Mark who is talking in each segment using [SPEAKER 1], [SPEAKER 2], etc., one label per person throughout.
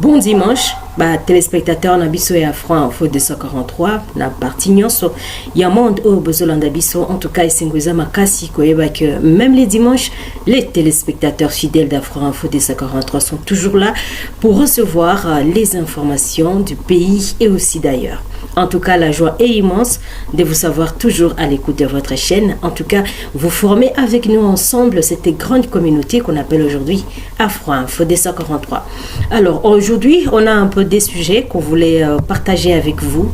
[SPEAKER 1] Bon dimanche, téléspectateurs Nabiso et Afro Info 243, na partie nyonso, ya monde au besoin d'Abiso, en tout cas, Sengoza Makasi, que même les dimanches, les téléspectateurs fidèles d'Afro Info 243 sont toujours là pour recevoir les informations du pays et aussi d'ailleurs. En tout cas, la joie est immense de vous savoir toujours à l'écoute de votre chaîne. En tout cas, vous formez avec nous ensemble cette grande communauté qu'on appelle aujourd'hui Afro Info 243. Alors, aujourd'hui, on a un peu des sujets qu'on voulait partager avec vous.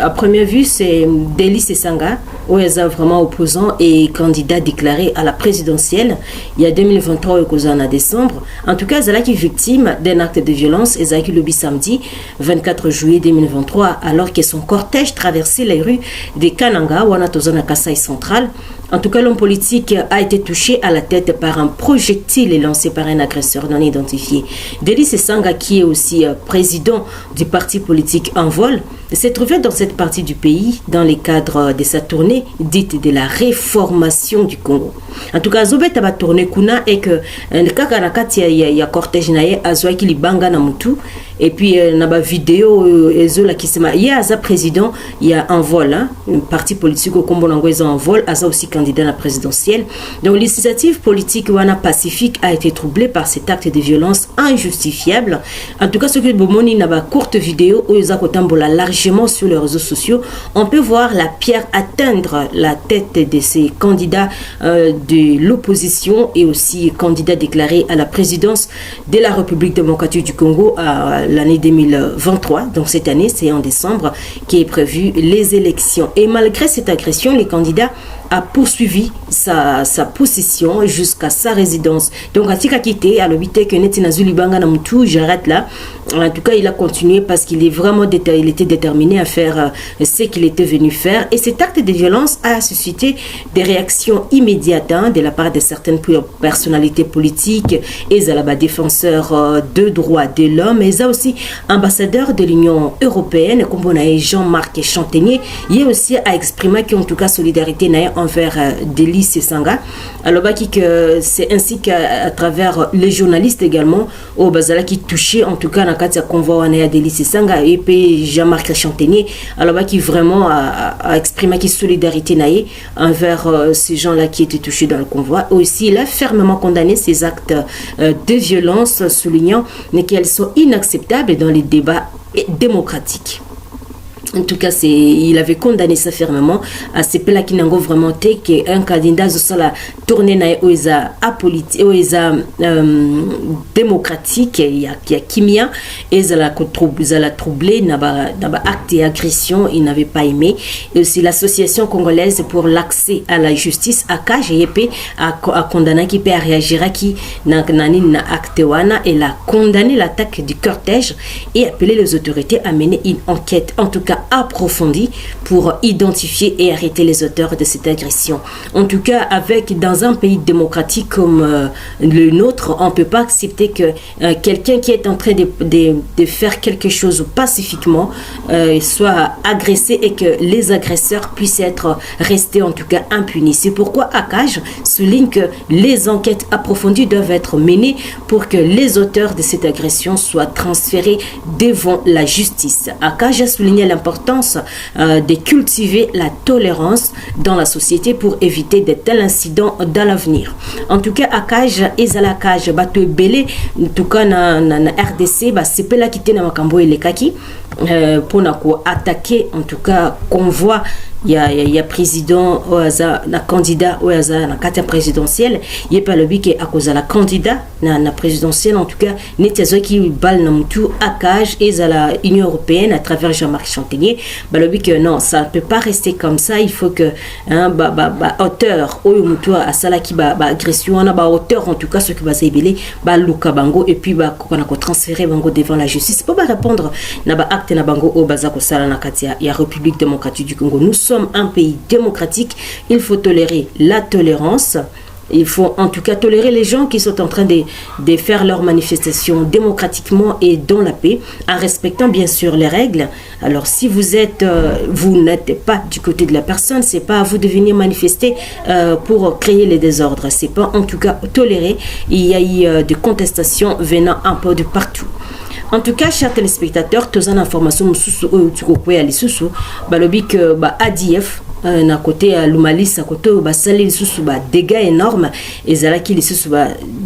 [SPEAKER 1] À première vue, c'est Deli Sesanga, où elle est vraiment opposant et candidat déclaré à la présidentielle. Il y a 2023 et en décembre. En tout cas, elle est victime d'un acte de violence. Elle a le samedi 24 juillet 2023, alors que son cortège traversait les rues de Kananga, ou à Kasaï central. En tout cas, l'homme politique a été touché à la tête par un projectile lancé par un agresseur non identifié. Deli Sesanga, qui est aussi président du parti politique En Vol, s'est trouvé dans cette partie du pays dans le cadre de sa tournée dite de la réformation du Congo. En tout cas, Zobet a tourné kuna et que le cas kanakati il y a cortège nae azwa qui libanga na mutu et puis na ba vidéo ezola qui sema il y a za président il y a Un Vol un parti politique au Congo nangoeza En Vol asa aussi candidat à la présidentielle. Donc l'initiative politique wana pacifique a été troublée par cet acte de violence injustifiable. En tout cas, ce que bomoni na ba courte vidéo oza kotambola largement sur les réseaux sociaux, on peut voir la pierre atteindre la tête de ces candidats de l'opposition et aussi candidats déclarés à la présidence de la République démocratique du Congo à l'année 2023. Donc cette année, c'est en décembre qui est prévu les élections. Et malgré cette agression, les candidats a poursuivi sa possession jusqu'à sa résidence. Donc, à Tikakite, à l'obité que Netina Zulibanga Namutu, j'arrête là. En tout cas, il a continué parce qu'il est vraiment il était déterminé à faire ce qu'il était venu faire. Et cet acte de violence a suscité des réactions immédiates de la part de certaines personnalités politiques et Zalaba défenseurs de droits de l'homme et aussi ambassadeur de l'Union européenne, comme on a Jean-Marc Chantenier. Il a aussi à exprimer qu'en tout cas, solidarité envers Deli Sesanga. Alors, que c'est ainsi qu'à travers les journalistes également, au Bazala qui touchait en tout cas dans le cadre de convoi à Deli Sesanga et puis Jean-Marc Chantenier. Alors, qui vraiment a exprimé qui solidarité envers ces gens-là qui étaient touchés dans le convoi. Aussi, il a fermement condamné ces actes de violence, soulignant qu'elles sont inacceptables dans les débats démocratiques. En tout cas, il avait condamné ça fermement à ces pela qui n'ont vraiment été qu'un candidat de la tournée naïoisa apolitique, démocratique, il y a Kimia, et ça l'a troublé, n'a pas acte et agression, il n'avait pas aimé. Et aussi l'association congolaise pour l'accès à la justice, ACAJ, a condamné qui peut réagir à qui n'a acte wana, et a condamné l'attaque du cortège et appelé les autorités à mener une enquête, en tout cas approfondie, pour identifier et arrêter les auteurs de cette agression. En tout cas, dans un pays démocratique comme le nôtre, on ne peut pas accepter que quelqu'un qui est en train de faire quelque chose pacifiquement soit agressé et que les agresseurs puissent être restés en tout cas impunis. C'est pourquoi ACAJ souligne que les enquêtes approfondies doivent être menées pour que les auteurs de cette agression soient transférés devant la justice. ACAJ a souligné l'importance de cultiver la tolérance dans la société pour éviter de tels incidents dans l'avenir. En tout cas, ACAJ et Zalakaj, Bato Belé, en tout cas, na RDC, c'est pas là qui était dans Makambo et les Kaki, pour attaquer, en tout cas, convoi. Il y a président na candidat ou na carte présidentielle il y a pas le but à cause de la candidat na présidentielle en tout cas n'était qui balle na mutu ACAJ et la Union européenne à travers Jean-Marc Chantenier le but que non ça ne peut pas rester comme ça il faut que auteur ou mutu à sala qui agression on a auteur en tout cas ce qui va s'ébéler luka bango et puis qu'on a transféré bango devant la justice pour répondre na acte na bango au bazako sala na katia il y a République démocratique du Congo. Nous sommes un pays démocratique, il faut tolérer la tolérance. Il faut en tout cas tolérer les gens qui sont en train de faire leurs manifestations démocratiquement et dans la paix, en respectant bien sûr les règles. Alors si vous n'êtes pas du côté de la personne, c'est pas à vous de venir manifester pour créer les désordres. C'est pas en tout cas toléré. Il y a eu des contestations venant un peu de partout. En tout cas, chers téléspectateurs, tous en information tu à l'issue, balobi que ADF na côté à l'Umalis à côté basali sous dégâts énormes et zalaki les sous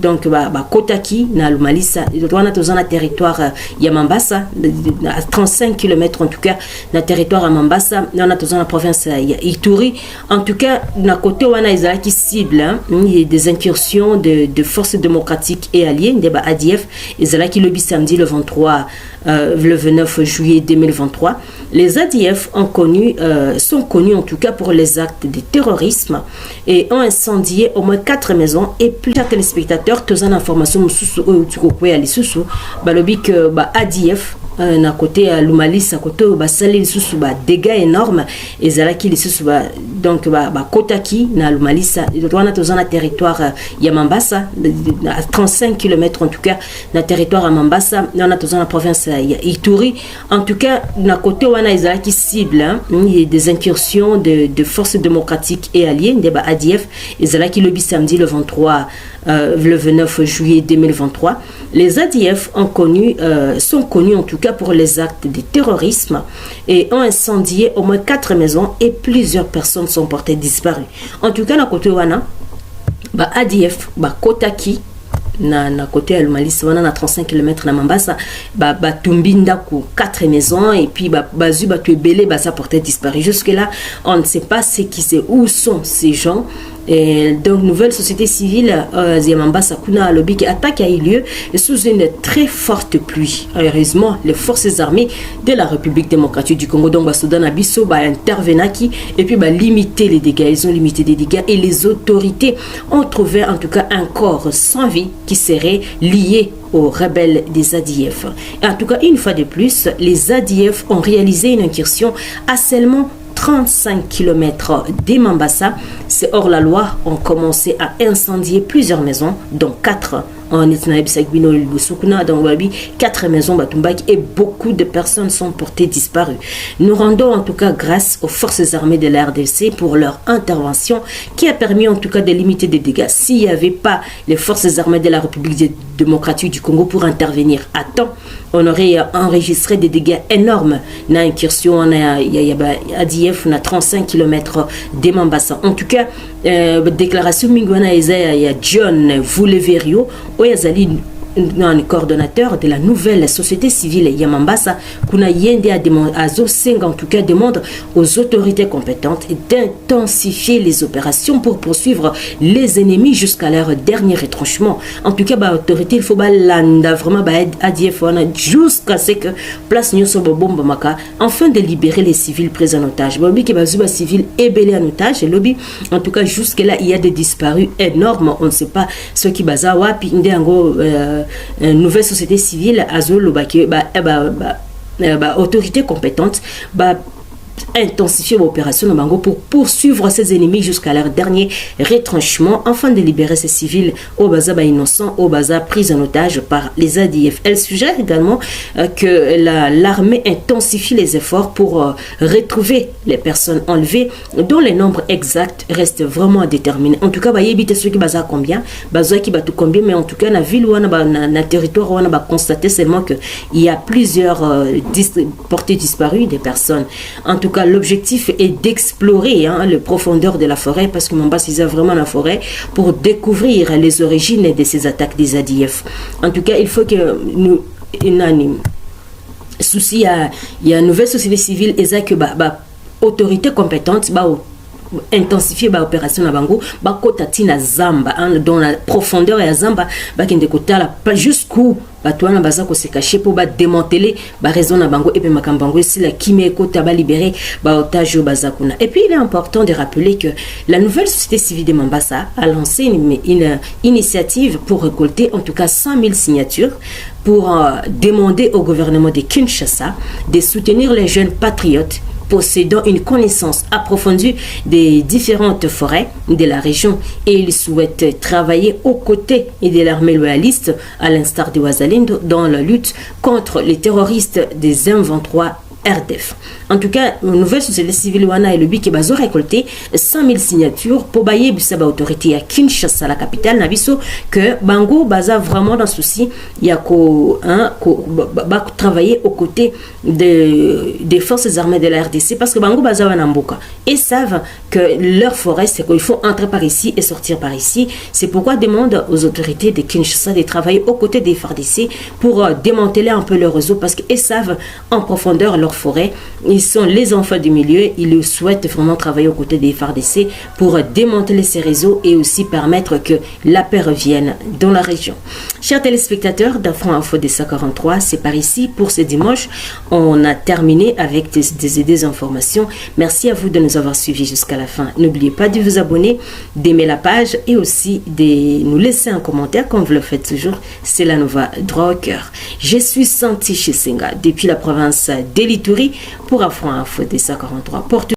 [SPEAKER 1] donc Kotaki na l'Umalis on a tous un territoire Yamambasa à 35 km en tout cas na territoire à Mambasa on a tous la province Ituri en tout cas na côté on a zalaki cible des incursions de forces démocratiques et alliées des ADF et zalaki le samedi le 23 le 29 juillet 2023 les ADF sont connus en tout cas pour les actes de terrorisme et ont incendié au moins 4 maisons et plusieurs téléspectateurs tous en information à l'issue balobi que ADF na côté à l'Umalis à côté basali sous dégâts énormes et zalaki les sous donc Kotaki na l'Umalis on a tous un territoire Yamambasa à 35 km en tout cas na territoire à Mambasa on a tous la province Ituri en tout cas na côté on a zalaki cible des incursions de forces démocratiques et alliées des ADF et zalaki le samedi le 23 le 29 juillet 2023 les ADF sont connus en tout cas pour les actes de terrorisme et ont incendié au moins 4 maisons et plusieurs personnes sont portées disparues. En tout cas, na côté wana, ADF, Kotaki, na côté à l'Umalis, on a 35 km na Mambasa, tumbinda ku 4 maisons et puis bazu tu belé ça porté disparu. Jusque là, on ne sait pas où sont ces gens. Et donc, nouvelle société civile, Ziamambasa Kuna Lobby, qui attaque a eu lieu sous une très forte pluie. Heureusement, les forces armées de la République démocratique du Congo, donc Soudan Abisso, intervenaki et puis limiter les dégâts. Ils ont limité les dégâts et les autorités ont trouvé en tout cas un corps sans vie qui serait lié aux rebelles des ADF. Et en tout cas, une fois de plus, les ADF ont réalisé une incursion à seulement 35 km des Mambasa, c'est hors la loi, ont commencé à incendier plusieurs maisons, dont 4 en Etnaïbisagwino et Boussoukuna, dans Wabi, 4 maisons Batumbak et beaucoup de personnes sont portées disparues. Nous rendons en tout cas grâce aux forces armées de la RDC pour leur intervention qui a permis en tout cas de limiter des dégâts. S'il n'y avait pas les forces armées de la République démocratique du Congo pour intervenir à temps, on aurait enregistré des dégâts énormes. Na incursion, on a ADF, on a 35 km des Mambasa. En tout cas, déclaration Mingwana il y a John Vouleverio, Oyazali, un coordonnateur de la nouvelle société civile Yamambasa, Kuna Yende Azo Seng en tout cas demande aux autorités compétentes d'intensifier les opérations pour poursuivre les ennemis jusqu'à leur dernier retranchement. En tout cas, autorité il faut landa vraiment ADF jusqu'à ce que place Nyosobo Bomba Maka afin de libérer les civils pris en otage. Lobby qui bazuba civil ébélé en otage et lobby en tout cas jusque là il y a des disparus énormes. On ne sait pas ce qui bazawa puis ndengo une nouvelle société civile Azolo autorité compétente intensifier l'opération Bango pour poursuivre ses ennemis jusqu'à leur dernier retranchement afin de libérer ces civils au Baza innocents, au Baza pris en otage par les ADF. Elle suggère également que l'armée intensifie les efforts pour retrouver les personnes enlevées dont les nombres exacts restent vraiment à déterminer. En tout cas, il y a ceux qui Baza combien, Baza qui bat tout combien, mais en tout cas, dans la ville ou dans le territoire, on a constaté seulement qu'il y a plusieurs portées disparues des personnes. En tout cas, l'objectif est d'explorer le profondeur de la forêt parce que Mambasa c'est vraiment la forêt pour découvrir les origines de ces attaques des ADF. En tout cas, il faut que nous souci il y a une nouvelle société civile et ça que autorité compétente intensifier l'opération na bango kota tina zamba dans la profondeur ya zamba kende kotala jusqu'où batwana baza ko se cacher pour démanteler raison na bango et puis makambango si la kimé kota libérer otage baza kuna. Et puis il est important de rappeler que la nouvelle société civile de Mambasa a lancé une initiative pour récolter en tout cas 100 000 signatures pour demander au gouvernement de Kinshasa de soutenir les jeunes patriotes possédant une connaissance approfondie des différentes forêts de la région et il souhaite travailler aux côtés de l'armée loyaliste à l'instar de Ouazalendo dans la lutte contre les terroristes des M23 RDF. En tout cas, une nouvelle société civile wana et le but qui va récolter 100 000 signatures pour bailler la autorité à Kinshasa, la capitale, nabiso que Bango baza vraiment dans souci, il y a travailler aux côtés des forces armées de la RDC parce que Bango baza wanamboka et savent que leur forêt c'est qu'il faut entrer par ici et sortir par ici. C'est pourquoi demande aux autorités de Kinshasa de travailler aux côtés des FARDC pour démanteler un peu leur réseau parce qu'ils savent en profondeur leur forêt. Ils sont les enfants du milieu, ils souhaitent vraiment travailler aux côtés des FARDC pour démanteler ces réseaux et aussi permettre que la paix revienne dans la région. Chers téléspectateurs d'Afro Info des 143, c'est par ici pour ce dimanche. On a terminé avec des informations. Merci à vous de nous avoir suivis jusqu'à la fin. N'oubliez pas de vous abonner, d'aimer la page et aussi de nous laisser un commentaire comme vous le faites toujours. C'est la Nova droit au cœur. Je suis Santi Chisenga depuis la province d'Elituri pour Afro Info des 143.